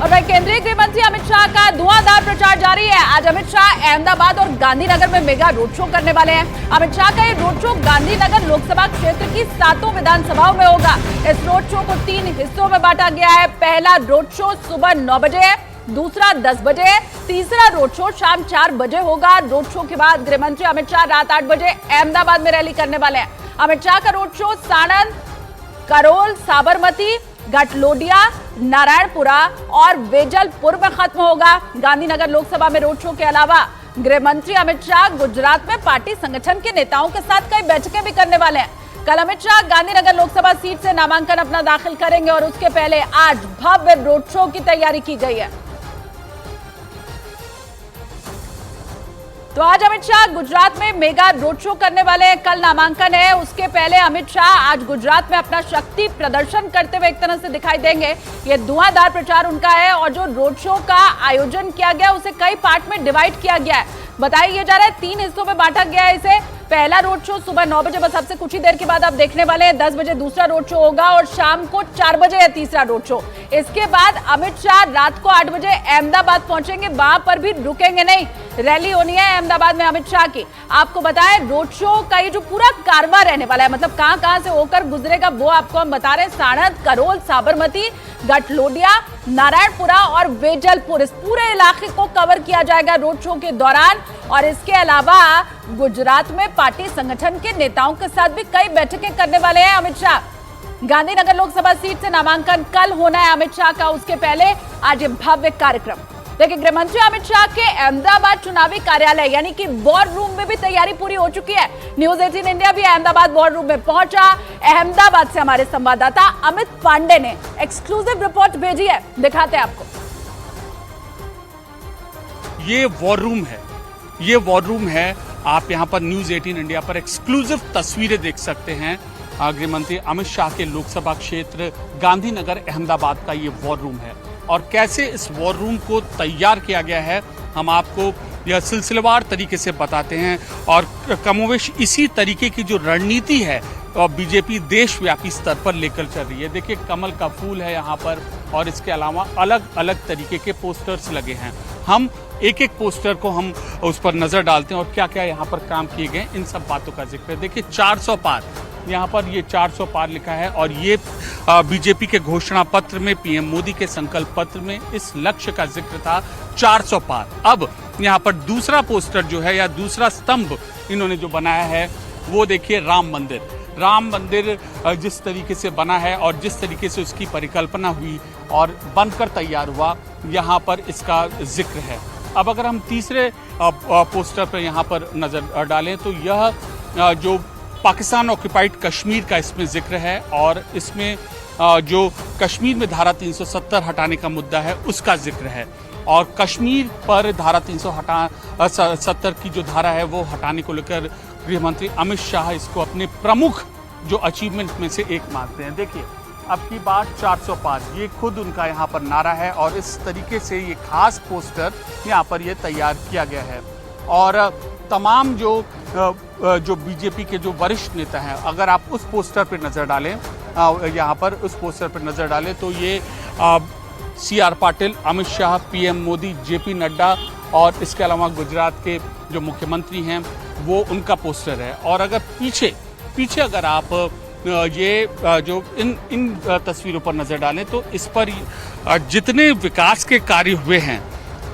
और वही केंद्रीय गृह मंत्री अमित शाह का धुआंधार प्रचार जारी है। आज अमित शाह अहमदाबाद और गांधीनगर में मेगा रोड शो करने वाले हैं। अमित शाह का ये रोड शो गांधीनगर लोकसभा क्षेत्र की 7 विधानसभाओं में होगा। इस रोड शो को 3 हिस्सों में बांटा गया है। पहला रोड शो सुबह 9 बजे है, दूसरा 10 बजे, तीसरा रोड शो शाम 4 बजे होगा। रोड शो के बाद गृह मंत्री अमित शाह रात 8 बजे अहमदाबाद में रैली करने वाले हैं। अमित शाह का रोड शो साणंद, करोल, साबरमती, घटलोडिया, नारायणपुरा और वेजलपुर में खत्म होगा। गांधीनगर लोकसभा में रोड शो के अलावा गृह मंत्री अमित शाह गुजरात में पार्टी संगठन के नेताओं के साथ कई बैठकें भी करने वाले हैं। कल अमित शाह गांधीनगर लोकसभा सीट से नामांकन अपना दाखिल करेंगे और उसके पहले आज भव्य रोड शो की तैयारी की गई है। तो आज अमित शाह गुजरात में मेगा रोड शो करने वाले हैं। कल नामांकन है, उसके पहले अमित शाह आज गुजरात में अपना शक्ति प्रदर्शन करते हुए एक तरह से दिखाई देंगे। ये धुआंधार प्रचार उनका है और जो रोड शो का आयोजन किया गया उसे कई पार्ट में डिवाइड किया गया है। बताया जा रहा है 3 हिस्सों में बांटा गया है इसे। पहला रोड शो सुबह 9 बजे, बस अब से कुछ ही देर के बाद आप देखने वाले हैं। 10 बजे दूसरा रोड शो होगा और शाम को 4 बजे है तीसरा रोड शो। इसके बाद अमित शाह रात को 8 बजे अहमदाबाद पहुंचेंगे, वहां पर भी रुकेंगे नहीं, रैली होनी है अहमदाबाद में अमित शाह की। आपको बताएं रोड शो का ये जो पूरा कारवां रहने वाला है, मतलब कहां से होकर गुजरेगा वो आपको हम बता रहे हैं। साणंद, करोल, साबरमती, घटलोडिया, नारायणपुरा और वेजलपुर, इस पूरे इलाके को कवर किया जाएगा रोड शो के दौरान। और इसके अलावा गुजरात में पार्टी संगठन के नेताओं के साथ भी कई बैठकें करने वाले हैं अमित शाह। गांधीनगर लोकसभा सीट से नामांकन कल होना है अमित शाह का, उसके पहले आज ये भव्य कार्यक्रम। देखिए, गृह मंत्री अमित शाह के अहमदाबाद चुनावी कार्यालय यानी कि वॉर रूम में भी तैयारी पूरी हो चुकी है। न्यूज 18 इंडिया भी अहमदाबाद वॉर रूम में पहुंचा। अहमदाबाद से हमारे संवाददाता अमित पांडे ने एक्सक्लूसिव रिपोर्ट भेजी है, दिखाते हैं आपको। ये वॉर रूम है, ये वॉर रूम है। आप यहाँ पर न्यूज 18 इंडिया पर एक्सक्लूसिव तस्वीरें देख सकते हैं। गृह मंत्री अमित शाह के लोकसभा क्षेत्र गांधीनगर अहमदाबाद का ये वॉर रूम है और कैसे इस वॉर रूम को तैयार किया गया है हम आपको यह सिलसिलेवार तरीके से बताते हैं। और कमोवेश इसी तरीके की जो रणनीति है और बीजेपी देशव्यापी स्तर पर लेकर चल रही है। देखिए, कमल का फूल है यहाँ पर और इसके अलावा अलग अलग तरीके के पोस्टर्स लगे हैं। हम एक एक पोस्टर को हम उस पर नजर डालते हैं और क्या क्या यहाँ पर काम किए गए इन सब बातों का जिक्र है। देखिए, 400 पार, यहाँ पर ये 400 पार लिखा है और ये बीजेपी के घोषणा पत्र में, पीएम मोदी के संकल्प पत्र में इस लक्ष्य का जिक्र था, 400 पार। अब यहाँ पर दूसरा पोस्टर जो है या दूसरा स्तंभ इन्होंने जो बनाया है वो देखिए राम मंदिर। राम मंदिर जिस तरीके से बना है और जिस तरीके से उसकी परिकल्पना हुई और बनकर तैयार हुआ, यहाँ पर इसका जिक्र है। अब अगर हम तीसरे पोस्टर पर यहाँ पर नजर डालें तो यह जो पाकिस्तान ऑक्यूपाइड कश्मीर का इसमें जिक्र है और इसमें जो कश्मीर में धारा 370 हटाने का मुद्दा है उसका जिक्र है। और कश्मीर पर धारा 370 की जो धारा है वो हटाने को लेकर गृह मंत्री अमित शाह इसको अपने प्रमुख जो अचीवमेंट में से एक मानते हैं। देखिए, अब की बात 400 पार, ये खुद उनका यहाँ पर नारा है और इस तरीके से ये खास पोस्टर यहाँ पर ये तैयार किया गया है। और तमाम जो बीजेपी के जो वरिष्ठ नेता हैं, अगर आप उस पोस्टर पर नज़र डालें, यहाँ पर उस पोस्टर पर नज़र डालें तो ये CR Patil, Amit Shah, PM Modi, JP Nadda और इसके अलावा गुजरात के जो मुख्यमंत्री हैं वो उनका पोस्टर है। और अगर पीछे अगर आप ये जो इन तस्वीरों पर नजर डालें तो इस पर जितने विकास के कार्य हुए हैं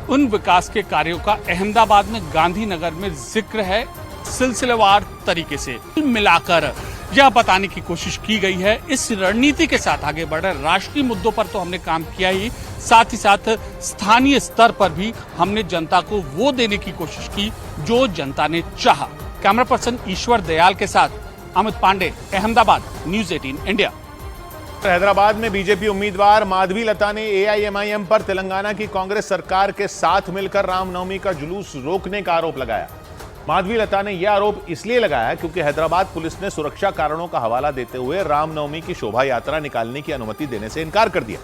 उन विकास के कार्यों का अहमदाबाद में, गांधीनगर में जिक्र है सिलसिलेवार तरीके से मिलाकर यह बताने की कोशिश की गई है। इस रणनीति के साथ आगे बढ़ रहे राष्ट्रीय मुद्दों पर तो हमने काम किया ही, साथ ही साथ स्थानीय स्तर पर भी हमने जनता को वो देने की कोशिश की जो जनता ने चाहा। कैमरा पर्सन ईश्वर दयाल के साथ अमित पांडे, अहमदाबाद, न्यूज 18 इंडिया। हैदराबाद में बीजेपी उम्मीदवार माधवी लता ने AIMIM पर तेलंगाना की कांग्रेस सरकार के साथ मिलकर रामनवमी का जुलूस रोकने का आरोप लगाया। माधवी लता ने यह आरोप इसलिए लगाया क्योंकि हैदराबाद पुलिस ने सुरक्षा कारणों का हवाला देते हुए रामनवमी की शोभा यात्रा निकालने की अनुमति देने से इनकार कर दिया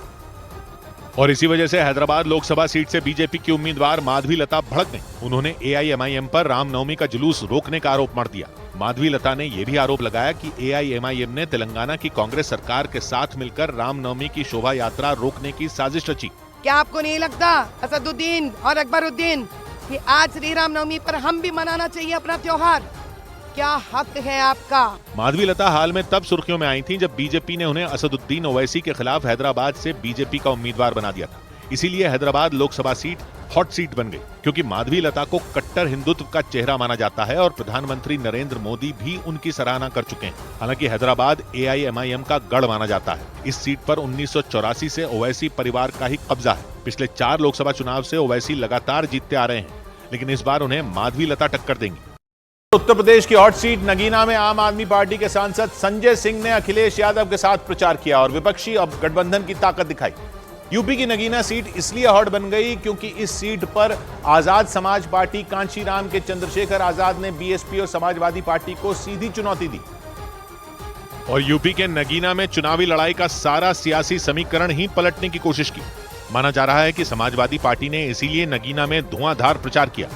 और इसी वजह से हैदराबाद लोकसभा सीट से बीजेपी की उम्मीदवार माधवी लता भड़क गईं। उन्होंने AIMIM पर रामनवमी का जुलूस रोकने का आरोप मढ़ दिया। माधवी लता ने यह भी आरोप लगाया कि AIMIM ने तेलंगाना की कांग्रेस सरकार के साथ मिलकर रामनवमी की शोभा यात्रा रोकने की साजिश रची। क्या आपको नहीं लगता असदुद्दीन और अकबरुद्दीन कि आज श्री राम नवमी पर हम भी मनाना चाहिए अपना त्योहार? क्या हक है आपका? माधवी लता हाल में तब सुर्खियों में आई थी जब बीजेपी ने उन्हें असदुद्दीन ओवैसी के खिलाफ हैदराबाद से बीजेपी का उम्मीदवार बना दिया था। इसीलिए Hyderabad Lok Sabha seat hot seat बन गई, क्योंकि माधवी लता को कट्टर हिंदुत्व का चेहरा माना जाता है और प्रधानमंत्री नरेंद्र मोदी भी उनकी सराहना कर चुके हैं। हालांकि हैदराबाद AIMIM का गढ़ माना जाता है। इस सीट पर 1984 से ओवैसी परिवार का ही कब्जा है। पिछले 4 लोकसभा चुनाव से ओवैसी लगातार जीतते आ रहे हैं, लेकिन इस बार उन्हें माधवी लता टक्कर देंगी। उत्तर प्रदेश की हॉट सीट नगीना में आम आदमी पार्टी के सांसद संजय सिंह ने अखिलेश यादव के साथ प्रचार किया और विपक्षी अब गठबंधन की ताकत दिखाई। यूपी की नगीना सीट इसलिए हॉट बन गई क्योंकि इस सीट पर आजाद समाज पार्टी कांशीराम के चंद्रशेखर आजाद ने BSP और समाजवादी पार्टी को सीधी चुनौती दी। और यूपी के नगीना में चुनावी लड़ाई का सारा सियासी समीकरण ही पलटने की कोशिश की। माना जा रहा है कि समाजवादी पार्टी ने इसीलिए नगीना में धुआंधार प्रचार किया।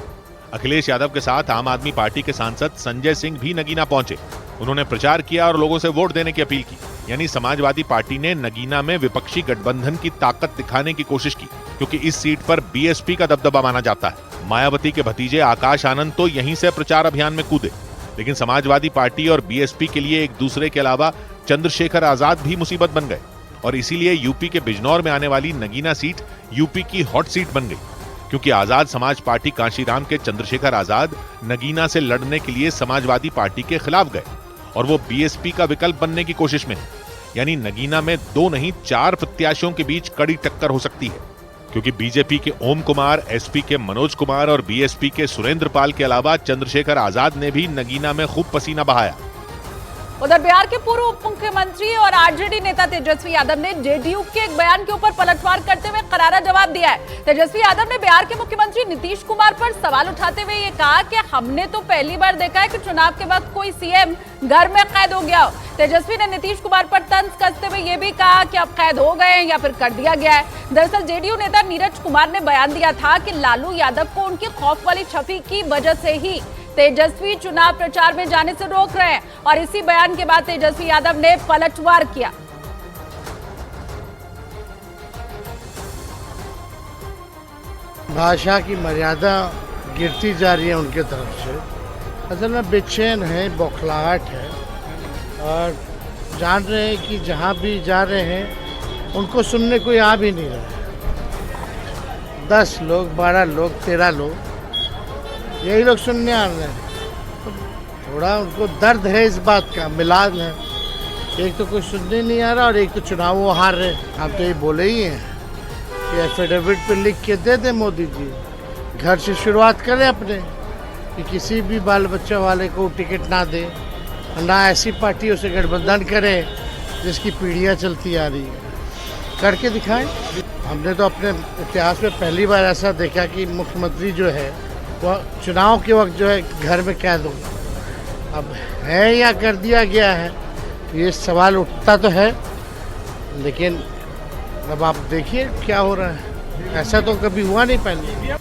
अखिलेश यादव के साथ आम आदमी पार्टी के सांसद संजय सिंह भी नगीना पहुंचे। उन्होंने प्रचार किया और लोगों से वोट देने की अपील की। यानी समाजवादी पार्टी ने नगीना में विपक्षी गठबंधन की ताकत दिखाने की कोशिश की, क्योंकि इस सीट पर BSP का दबदबा माना जाता है। मायावती के भतीजे आकाश आनंद तो यहीं से प्रचार अभियान में कूदे, लेकिन समाजवादी पार्टी और BSP के लिए एक दूसरे के अलावा चंद्रशेखर आजाद भी मुसीबत बन गए और इसीलिए यूपी के बिजनौर में आने वाली नगीना सीट यूपी की हॉट सीट बन गई, क्योंकि आजाद समाज पार्टी कांशीराम के चंद्रशेखर आजाद नगीना से लड़ने के लिए समाजवादी पार्टी के खिलाफ गए और वो BSP का विकल्प बनने की कोशिश में है। यानी नगीना में 2 नहीं 4 प्रत्याशियों के बीच कड़ी टक्कर हो सकती है, क्योंकि बीजेपी के ओम कुमार, SP के मनोज कुमार और BSP के सुरेंद्र पाल के अलावा चंद्रशेखर आजाद ने भी नगीना में खूब पसीना बहाया। उधर बिहार के पूर्व उप मुख्यमंत्री और RJD नेता तेजस्वी यादव ने JDU के एक बयान के ऊपर पलटवार करते हुए करारा जवाब दिया है। तेजस्वी यादव ने बिहार के मुख्यमंत्री नीतीश कुमार पर सवाल उठाते हुए ये कहा कि हमने तो पहली बार देखा है कि चुनाव के वक्त कोई CM घर में कैद हो गया हो। तेजस्वी ने नीतीश कुमार पर तंज कसते हुए ये भी कहा कि अब कैद हो गए या फिर कर दिया गया है। दरअसल JDU नेता नीरज कुमार ने बयान दिया था कि लालू यादव को उनकी खौफ वाली छवि की वजह से ही तेजस्वी चुनाव प्रचार में जाने से रोक रहे हैं और इसी बयान के बाद तेजस्वी यादव ने पलटवार किया। भाषा की मर्यादा गिरती जा रही है उनके तरफ से। असल में बेचैन है, बौखलाहट है और जान रहे हैं कि जहाँ भी जा रहे हैं उनको सुनने कोई आ भी नहीं रहा है। 10 लोग, 12 लोग, 13 लोग यही लोग सुनने आ रहे हैं। तो थोड़ा उनको दर्द है इस बात का, मिलाद है। एक तो कोई सुनने नहीं आ रहा और एक तो चुनाव वो हार रहे। हम तो ये बोले ही हैं कि एफिडेविट पे लिख के दे दे मोदी जी, घर से शुरुआत करें अपने, कि किसी भी बाल बच्चा वाले को टिकट ना दे, ना ऐसी पार्टियों से गठबंधन करें जिसकी पीढ़ियाँ चलती आ रही है। करके दिखाएं। हमने तो अपने इतिहास में पहली बार ऐसा देखा कि मुख्यमंत्री जो है वो चुनाव के वक्त जो है घर में कैद हो। अब है या कर दिया गया है, ये सवाल उठता तो है, लेकिन अब आप देखिए क्या हो रहा है। ऐसा तो कभी हुआ नहीं पहले।